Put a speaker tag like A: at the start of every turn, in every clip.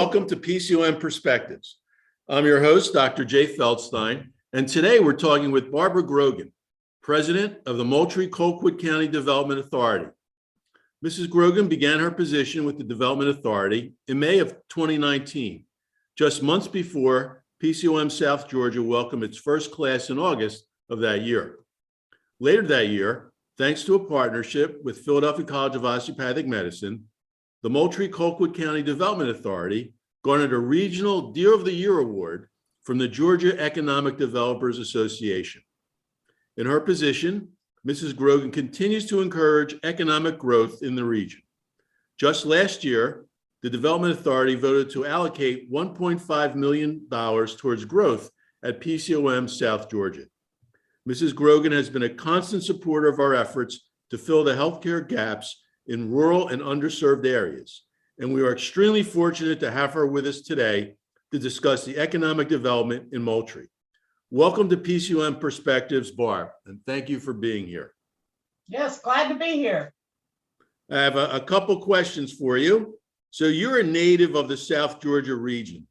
A: welcome to PCOM Perspectives. I'm your host, Dr. Jay Feldstein, and today we're talking with Barbara Grogan, President of the Moultrie-Colquitt County Development Authority. Mrs. Grogan began her position with the Development Authority in May of 2019, just months before PCOM South Georgia welcomed its first class in August of that year. Later that year, thanks to a partnership with Philadelphia College of Osteopathic Medicine, the Moultrie-Colquitt County Development Authority garnered a Regional Deer of the Year award from the Georgia Economic Developers Association. In her position, Mrs. Grogan continues to encourage economic growth in the region. Just last year, the Development Authority voted to allocate $1.5 million towards growth at PCOM South Georgia. Mrs. Grogan has been a constant supporter of our efforts to fill the healthcare gaps in rural and underserved areas, and we are extremely fortunate to have her with us today to discuss the economic development in Moultrie. Welcome to PCOM Perspectives, Barb, and thank you for being here.
B: Yes, glad to be here.
A: I have a couple questions for you. So you're a native of the South Georgia region.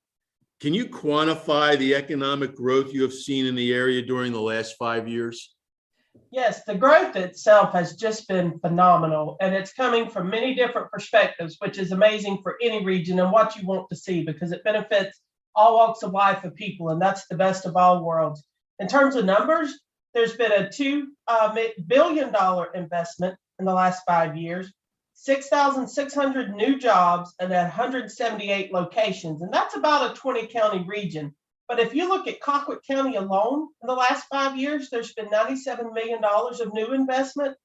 A: Can you quantify the economic growth you have seen in the area during the last 5 years?
B: Yes, the growth itself has just been phenomenal, and it's coming from many different perspectives, which is amazing for any region and what you want to see because it benefits all walks of life of people, and that's the best of all worlds. In terms of numbers, there's been a $2 billion investment in the last 5 years, 6,600 new jobs, and at 178 locations, and that's about a 20-county region. But if you look at Colquitt County alone, in the last 5 years, there's been $97 million of new investment,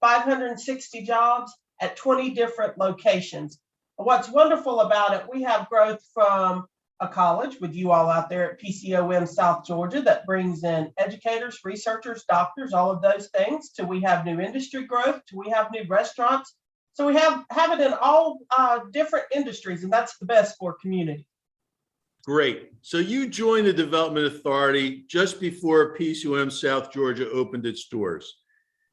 B: 560 jobs at 20 different locations. What's wonderful about it, we have growth from a college with you all out there at PCOM South Georgia that brings in educators, researchers, doctors, all of those things, till we have new industry growth, till we have new restaurants. So we have it in all different industries, and that's the best for community.
A: Great. So you joined the Development Authority just before PCOM South Georgia opened its doors.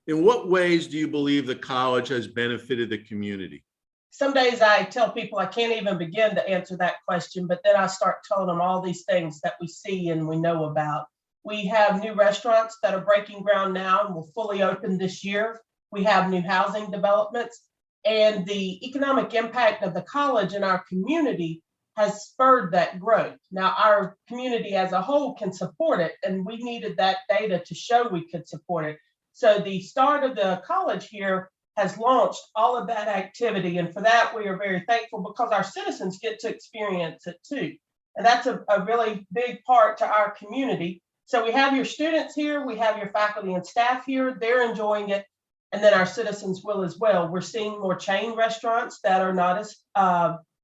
A: In what ways do you believe the college has benefited the community?
B: Some days I tell people I can't even begin to answer that question, but then I start telling them all these things that we see and we know about. We have new restaurants that are breaking ground now and will fully open this year. We have new housing developments, and the economic impact of the college in our community has spurred that growth. Now, our community as a whole can support it, and we needed that data to show we could support it. So the start of the college here has launched all of that activity, and for that, we are very thankful because our citizens get to experience it too. And that's a really big part to our community. So we have your students here, we have your faculty and staff here, they're enjoying it, and then our citizens will as well. We're seeing more chain restaurants that are not as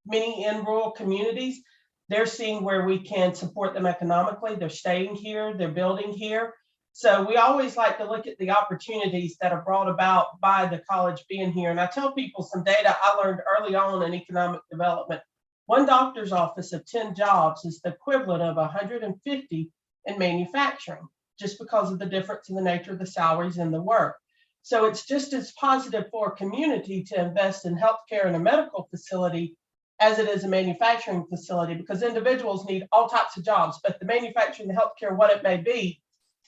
B: many in rural communities. They're seeing where we can support them economically. They're staying here, they're building here. So we always like to look at the opportunities that are brought about by the college being here. And I tell people some data I learned early on in economic development. One doctor's office of 10 jobs is the equivalent of 150 in manufacturing, just because of the difference in the nature of the salaries and the work. So it's just as positive for a community to invest in healthcare and a medical facility as it is a manufacturing facility, because individuals need all types of jobs, but the manufacturing, the healthcare, what it may be.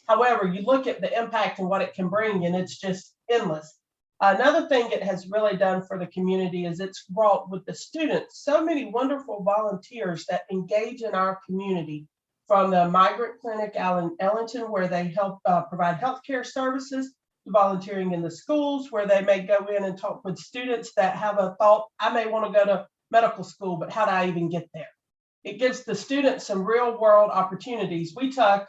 B: However, you look at the impact and what it can bring, and it's just endless. Another thing it has really done for the community is it's brought with the students so many wonderful volunteers that engage in our community, from the migrant clinic out in Ellington, where they help provide healthcare services, to volunteering in the schools, where they may go in and talk with students that have a thought, I may want to go to medical school, but how do I even get there? It gives the students some real world opportunities. We took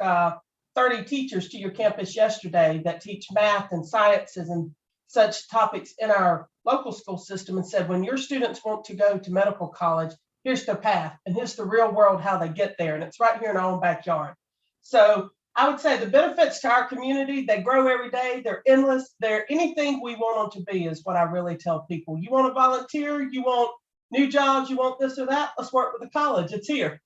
B: 30 teachers to your campus yesterday that teach math and sciences and such topics in our local school system, and said, when your students want to go to medical college, here's the path, and here's the real world how they get there, and it's right here in our own backyard. So I would say the benefits to our community, they grow every day, they're endless, they're anything we want them to be, is what I really tell people. You want to volunteer, you want new jobs, you want this or that, let's work with the college, it's here.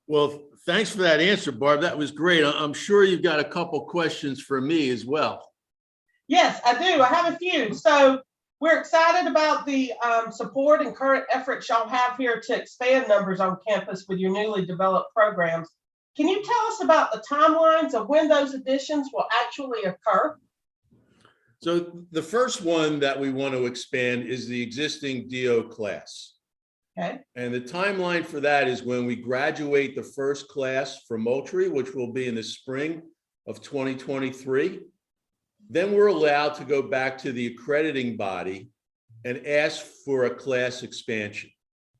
A: Well, thanks for that answer, Barb. That was great. I'm sure you've got a couple questions for me as well.
B: Yes, I do. I have a few. So We're excited about the support and current efforts y'all have here to expand numbers on campus with your newly developed programs. Can you tell us about the timelines of when those additions will actually occur?
A: So the first one that we want to expand is the existing DO class.
B: Okay.
A: And the timeline for that is when we graduate the first class from Moultrie, which will be in the spring of 2023. Then we're allowed to go back to the accrediting body and ask for a class expansion.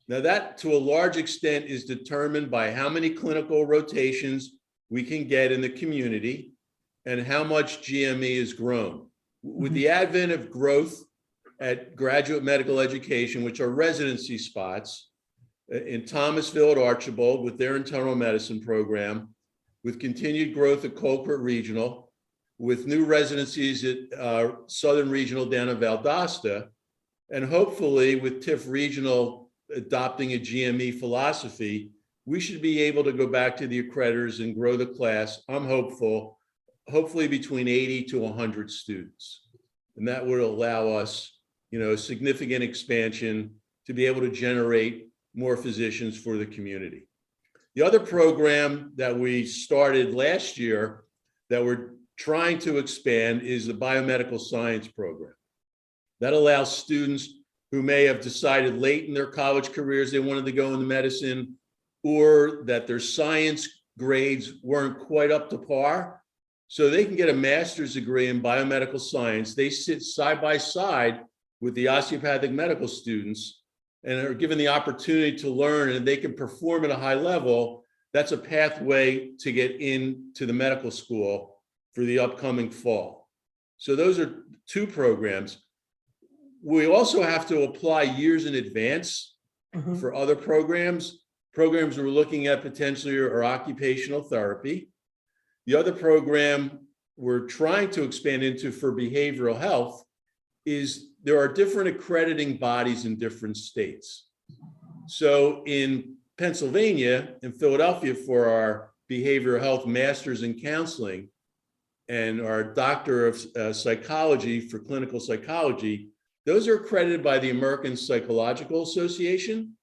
A: Now that, to a large extent, is determined by how many clinical rotations we can get in the community and how much GME has grown. With the advent of growth at graduate medical education, which are residency spots in Thomasville at Archibald with their internal medicine program, with continued growth at Colquitt Regional, with new residencies at Southern Regional down in Valdosta, and hopefully with TIF Regional adopting a GME philosophy, we should be able to go back to the accreditors and grow the class. I'm hopeful, hopefully between 80 to 100 students. And that would allow us, a significant expansion to be able to generate more physicians for the community. The other program that we started last year that we're trying to expand is the biomedical science program. That allows students who may have decided late in their college careers they wanted to go into medicine, or that their science grades weren't quite up to par, so they can get a master's degree in biomedical science. They sit side by side with the osteopathic medical students and are given the opportunity to learn, and they can perform at a high level. That's a pathway to get into the medical school for the upcoming fall. So those are two programs. We also have to apply years in advance for other programs. Programs we're looking at potentially are occupational therapy. The other program we're trying to expand into for behavioral health is there are different accrediting bodies in different states. So in Pennsylvania, in Philadelphia, for our behavioral health masters in counseling and our doctor of psychology for clinical psychology, those are accredited by the American Psychological Association.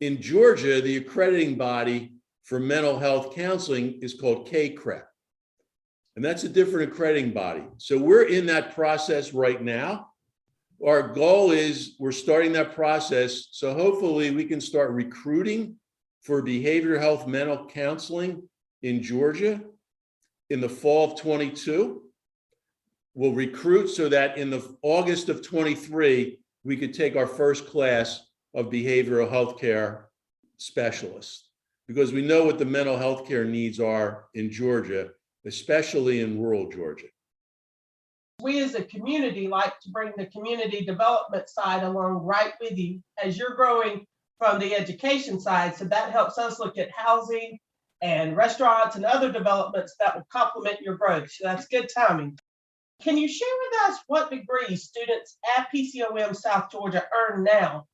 A: In Georgia, the accrediting body for mental health counseling is called KCREP. And that's a different accrediting body. So we're in that process right now. Our goal is we're starting that process. So hopefully we can start recruiting for behavioral health mental counseling in Georgia in the fall of 22. We'll recruit so that in the August of 23, we could take our first class of behavioral health care specialists, because we know what the mental health care needs are in Georgia, especially in rural Georgia.
B: We as a community like to bring the community development side along right with you as you're growing from the education side. So that helps us look at housing and restaurants and other developments that will complement your growth. So that's good timing. Can you share with us what degrees students at PCOM South Georgia earn now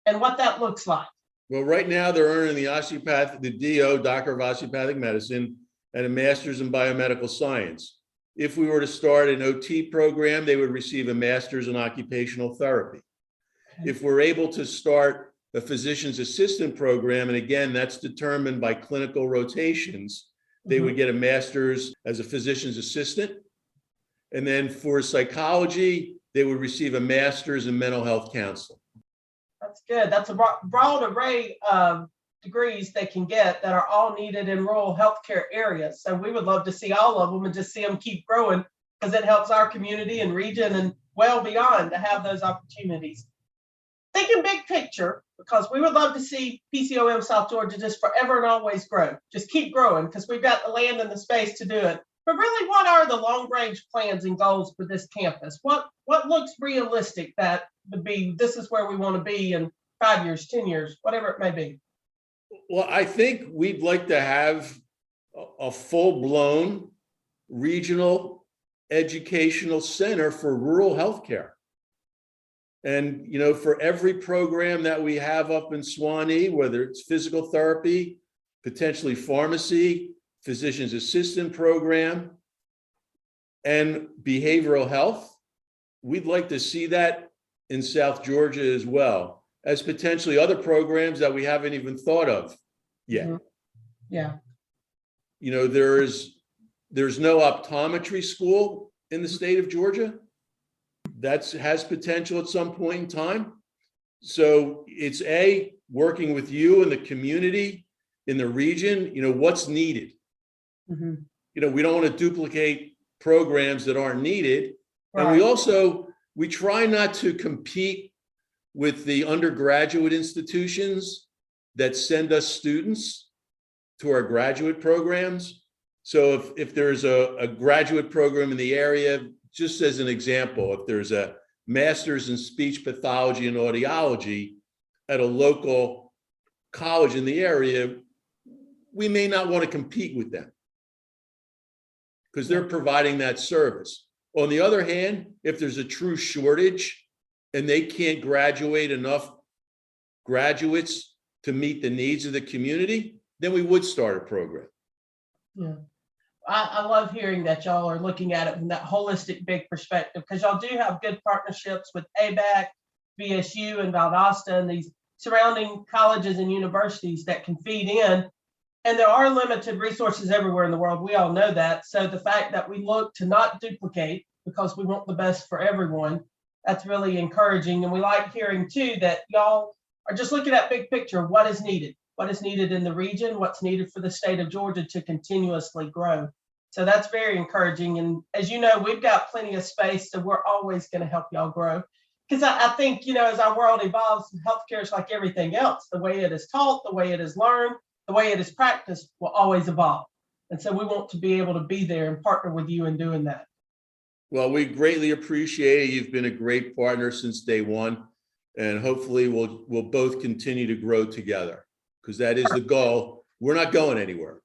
B: and what that looks like?
A: Well, right now they're earning the DO, Doctor of Osteopathic Medicine, and a master's in biomedical science. If we were to start an OT program, they would receive a master's in occupational therapy. If we're able to start a physician's assistant program, and again, that's determined by clinical rotations, they would get a master's as a physician's assistant. And then for psychology, they would receive a master's in mental health counseling.
B: That's good. That's a broad array of degrees they can get that are all needed in rural healthcare areas. So we would love to see all of them and just see them keep growing, because it helps our community and region and well beyond to have those opportunities. Thinking big picture, because we would love to see PCOM South Georgia just forever and always grow. Just keep growing, because we've got the land and the space to do it. But really, what are the long-range plans and goals for this campus? What looks realistic that would be, this is where we want to be in 5 years, 10 years, whatever it may be?
A: Well, I think we'd like to have a full-blown regional educational center for rural healthcare. And, for every program that we have up in Suwanee, whether it's physical therapy, potentially pharmacy, physician's assistant program, and behavioral health, we'd like to see that in South Georgia as well as potentially other programs that we haven't even thought of yet.
B: Mhm. Yeah.
A: You know, there's no optometry school in the state of Georgia. That has potential at some point in time. So it's working with you and the community in the region, you know, what's needed.
B: Mhm.
A: You know, we don't want to duplicate programs that aren't needed. And
B: Right.
A: we try not to compete with the undergraduate institutions that send us students to our graduate programs. So if there's a graduate program in the area, just as an example, if there's a master's in speech pathology and audiology at a local college in the area, we may not want to compete with them because they're providing that service. On the other hand, if there's a true shortage and they can't graduate enough graduates to meet the needs of the community, then we would start a program.
B: Yeah. I love hearing that y'all are looking at it from that holistic big perspective, because y'all do have good partnerships with ABAC, VSU, and Valdosta, and these surrounding colleges and universities that can feed in. And there are limited resources everywhere in the world. We all know that. So the fact that we look to not duplicate because we want the best for everyone, that's really encouraging. And we like hearing too that y'all are just looking at big picture, what is needed in the region, what's needed for the state of Georgia to continuously grow. So that's very encouraging. And as you know, we've got plenty of space, so we're always going to help y'all grow. Because I think, you know, as our world evolves, healthcare is like everything else. The way it is taught, the way it is learned, the way it is practiced will always evolve. And so we want to be able to be there and partner with you in doing that.
A: Well, we greatly appreciate it. You've been a great partner since day one, and hopefully we'll both continue to grow together, because that is the goal. We're not going anywhere.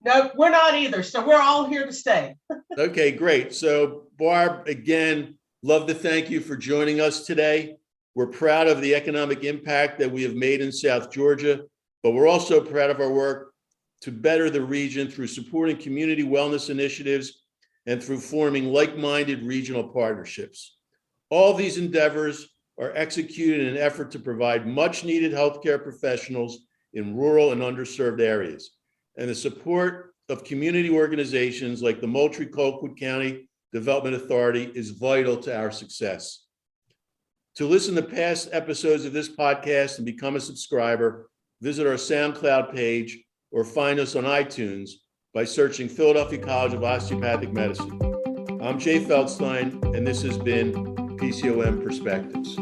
B: No, we're not either. So we're all here to stay.
A: Okay, great. So Barb, again, love to thank you for joining us today. We're proud of the economic impact that we have made in South Georgia, but we're also proud of our work to better the region through supporting community wellness initiatives and through forming like-minded regional partnerships. All these endeavors are executed in an effort to provide much-needed healthcare professionals in rural and underserved areas. And the support of community organizations like the Moultrie-Colquitt County Development Authority is vital to our success. To listen to past episodes of this podcast and become a subscriber, visit our SoundCloud page or find us on iTunes by searching Philadelphia College of Osteopathic Medicine. I'm Jay Feldstein, and this has been PCOM Perspectives.